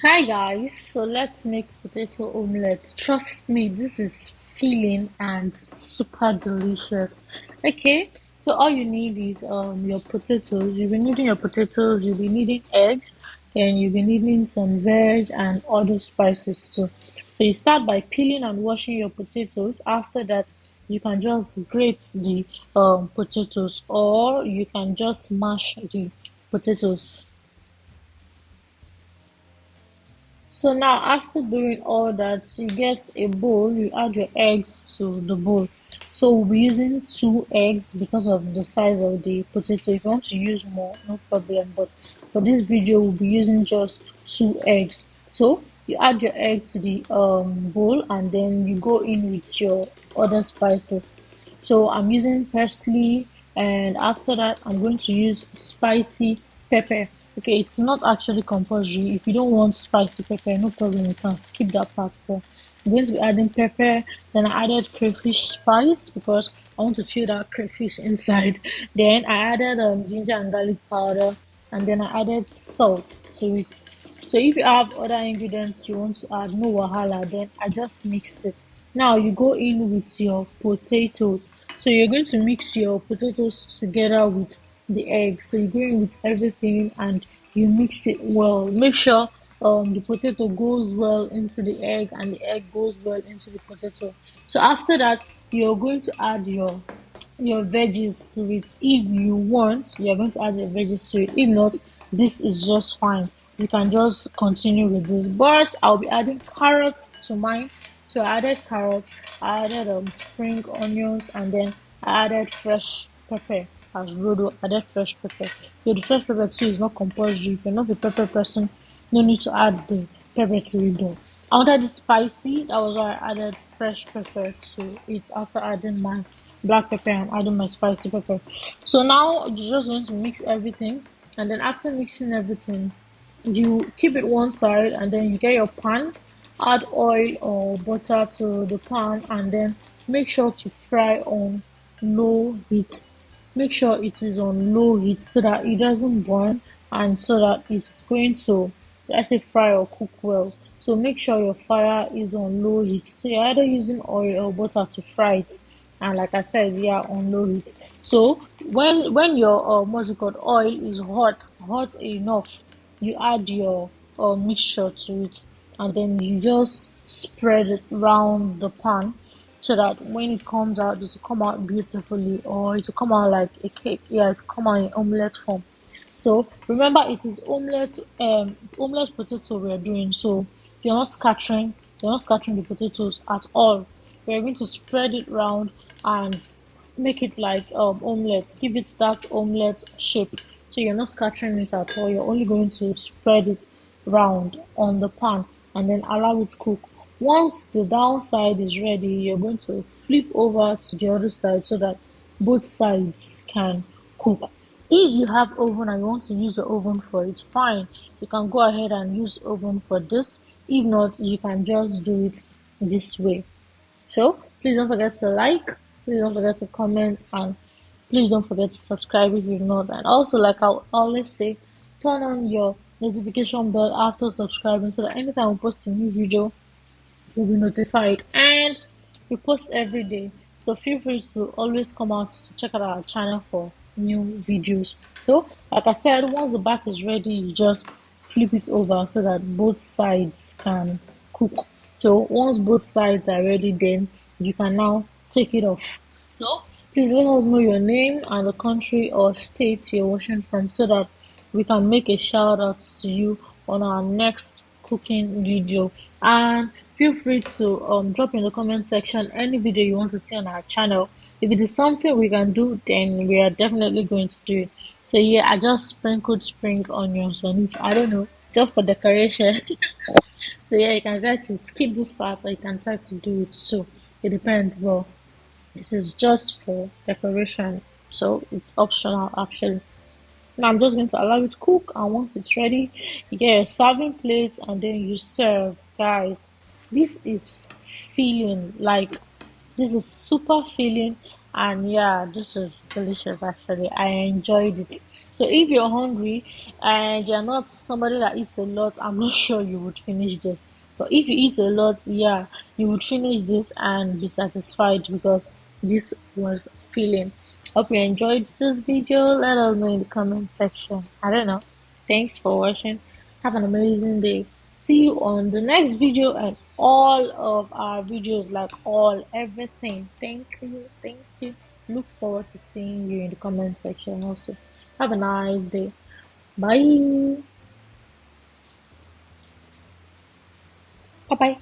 Hi guys, so let's make potato omelette. Trust me, this is filling and super delicious. Okay, so all you need is your potatoes. You'll be needing your potatoes, you'll be needing eggs, and you'll be needing some veg and other spices too. So you start by peeling and washing your potatoes. After that, you can just grate the potatoes or you can just mash the potatoes. So now after doing all that, you get a bowl, you add your eggs to the bowl. So we'll be using two eggs because of the size of the potato. If you want to use more, no problem. But for this video, we'll be using just two eggs. So you add your egg to the bowl and then you go in with your other spices. So I'm using parsley, and after that I'm going to use spicy pepper. Okay, it's not actually compulsory. If you don't want spicy pepper, no problem, you can skip that part. But I'm going to be adding pepper. Then I added crayfish spice because I want to feel that crayfish inside. Then I added ginger and garlic powder, and then I added salt to it. So if you have other ingredients you want to add, no wahala, then I just mixed it. Now you go in with your potatoes. So you're going to mix your potatoes together with the egg. So you go in with everything and you mix it well. Make sure the potato goes well into the egg and the egg goes well into the potato. So after that, you're going to add your veggies to it. If you want, you're going to add your veggies to it. If not, this is just fine. You can just continue with this. But I'll be adding carrots to mine. So I added carrots, I added spring onions, and then I added fresh pepper as rodo. Added fresh pepper. So the fresh pepper too is not compulsory. If you're not a pepper person, no need to add the pepper to it though. I wanted it spicy. That was why I added fresh pepper to it after adding my black pepper and adding my spicy pepper. So now you're just going to mix everything, and then after mixing everything, you keep it one side, and then you get your pan, add oil or butter to the pan, and then make sure to fry on low heat. Make sure it is on low heat so that it doesn't burn and so that it's going to, let's say, fry or cook well. So make sure your fire is on low heat. So you're either using oil or butter to fry it, and like I said, yeah, on low heat. So when your what's it called, oil is hot enough, you add your mixture to it, and then you just spread it around the pan so that when it comes out, it will come out beautifully, or it will come out like a cake. Yeah, it will come out in omelette form. So remember, it is omelette potato we're doing. So you're not scattering the potatoes at all. We're going to spread it round and make it like omelette. Give it that omelette shape. So you're not scattering it at all. You're only going to spread it round on the pan and then allow it cook. Once the downside is ready, you're going to flip over to the other side so that both sides can cook. If you have oven and you want to use the oven for it, fine. You can go ahead and use oven for this. If not, you can just do it this way. So please don't forget to like, please don't forget to comment, and please don't forget to subscribe if you've not. And also, like I always say, turn on your notification bell after subscribing so that anytime we post a new video, you'll be notified. And we post every day. So feel free to always come out to check out our channel for new videos. So, like I said, once the back is ready, you just flip it over so that both sides can cook. So once both sides are ready, then you can now take it off. So please let us know your name and the country or state you're watching from so that we can make a shout out to you on our next cooking video. And feel free to drop in the comment section any video you want to see on our channel. If it is something we can do, then we are definitely going to do it. So yeah, I just sprinkled spring onions on it. I don't know, just for decoration. So yeah, you can try to skip this part or you can try to do it too. It depends, but this is just for decoration, so it's optional actually. Now I'm just going to allow it to cook, and once it's ready, you get your serving plates and then you serve. Guys, this is filling, like this is super filling And yeah, this is delicious actually. I enjoyed it. So if you're hungry and you're not somebody that eats a lot, I'm not sure you would finish this. But if you eat a lot, yeah, you would finish this and be satisfied because this was filling. Hope you enjoyed this video. Let us know in the comment section. I don't know. Thanks for watching. Have an amazing day. See you on the next video and all of our videos, like all everything. Thank you. Thank you. Look forward to seeing you in the comment section also. Have a nice day. Bye. Bye bye.